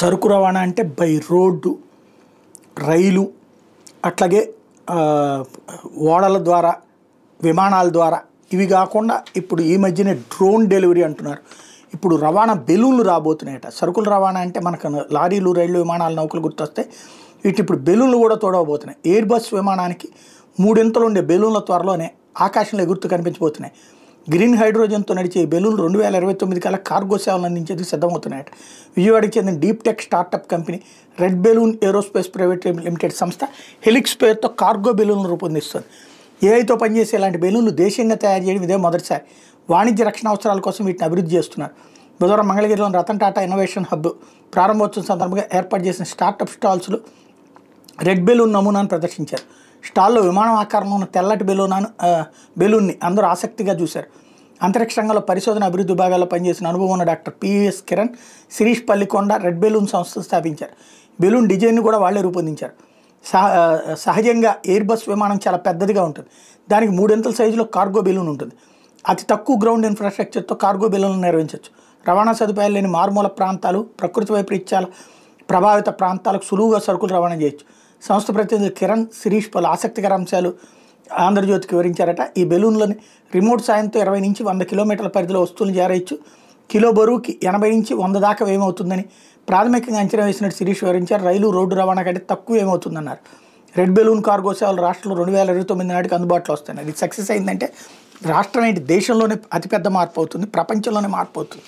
సరుకు రవాణా అంటే బై రోడ్డు, రైలు, అట్లాగే ఓడల ద్వారా, విమానాల ద్వారా. ఇవి కాకుండా ఇప్పుడు ఈ మధ్యనే డ్రోన్ డెలివరీ అంటున్నారు. ఇప్పుడు రవాణా బెలూన్లు రాబోతున్నాయట. సరుకుల రవాణా అంటే మనకు లారీలు, రైళ్లు, విమానాలు, నౌకలు గుర్తొస్తాయి. వీటి ఇప్పుడు బెలూన్లు కూడా తోడవబోతున్నాయి. ఎయిర్ బస్ విమానానికి 3 ఇంతలు ఉండే బెలూన్ల త్వరలోనే ఆకాశంలో ఎగురుతూ కనిపించబోతున్నాయి. గ్రీన్ హైడ్రోజన్తో నడిచే ఈ బెలూన్లు 2029 కల్లా కార్గో సేవలు అందించేందుకు సిద్ధమవుతున్నాయట. విజయవాడకి చెందిన deep tech startup company red balloon aerospace private limited సంస్థ హెలిక్స్ పేరుతో కార్గో బెలూన్లు రూపొందిస్తుంది. ఏఐతో పనిచేసే ఇలాంటి బెలూన్లు దేశీయంగా తయారు చేయడం ఇదే మొదటిసారి. వాణిజ్య రక్షణ అవసరాల కోసం వీటిని అభివృద్ధి చేస్తున్నారు. బుధవారం మంగళగిరిలోని రతన్ టాటా ఇన్నోవేషన్ హబ్ ప్రారంభోత్సవం సందర్భంగా ఏర్పాటు చేసిన స్టార్టప్ స్టాల్స్లో రెడ్ బెలూన్ నమూనాను ప్రదర్శించారు. స్టాల్లో విమానం ఆకారంలో ఉన్న తెల్లటి బెలూన్ని అందరూ ఆసక్తిగా చూశారు. అంతరిక్ష రంగంలో పరిశోధన అభివృద్ధి విభాగాల్లో పనిచేసిన అనుభవం ఉన్న doctor PS Kiran, Sirish Pallikonda red balloon సంస్థ స్థాపించారు. బెలూన్ డిజైన్ను కూడా వాళ్లే రూపొందించారు. సహజంగా ఎయిర్ బస్ విమానం చాలా పెద్దదిగా ఉంటుంది. దానికి 3 ఇంతల సైజులో కార్గో బెలూన్ ఉంటుంది. అతి తక్కువ గ్రౌండ్ ఇన్ఫ్రాస్ట్రక్చర్తో కార్గో బెలూన్లు నిర్వహించవచ్చు. రవాణా సదుపాయాలు లేని మారుమూల ప్రాంతాలు, ప్రకృతి వైపరీత్యాల ప్రభావిత ప్రాంతాలకు సులువుగా సరుకులు రవాణా చేయొచ్చు. సంస్థ ప్రతినిధులు కిరణ్, శిరీష్ పలు ఆసక్తికర అంశాలు ఆంధ్రజ్యోతికి వివరించారట. ఈ బెలూన్లని రిమోట్ సాయంతో 20 నుంచి 100 కిలోమీటర్ల పరిధిలో వస్తువులు చేరవచ్చు. కిలో బరువుకి 80 నుంచి 100 దాకా ఏమవుతుందని ప్రాథమికంగా అంచనా వేసినట్టు శిరీష్ వివరించారు. రైలు, రోడ్డు రవాణా కంటే తక్కువ ఏమవుతుందన్నారు. రెడ్ బెలూన్ కార్గో సేవలు రాష్ట్రంలో 2029 నాటికి అందుబాటులో వస్తాయి. అది సక్సెస్ అయిందంటే రాష్ట్రం ఏంటి, దేశంలోనే అతిపెద్ద మార్పు అవుతుంది, ప్రపంచంలోనే మార్పు అవుతుంది.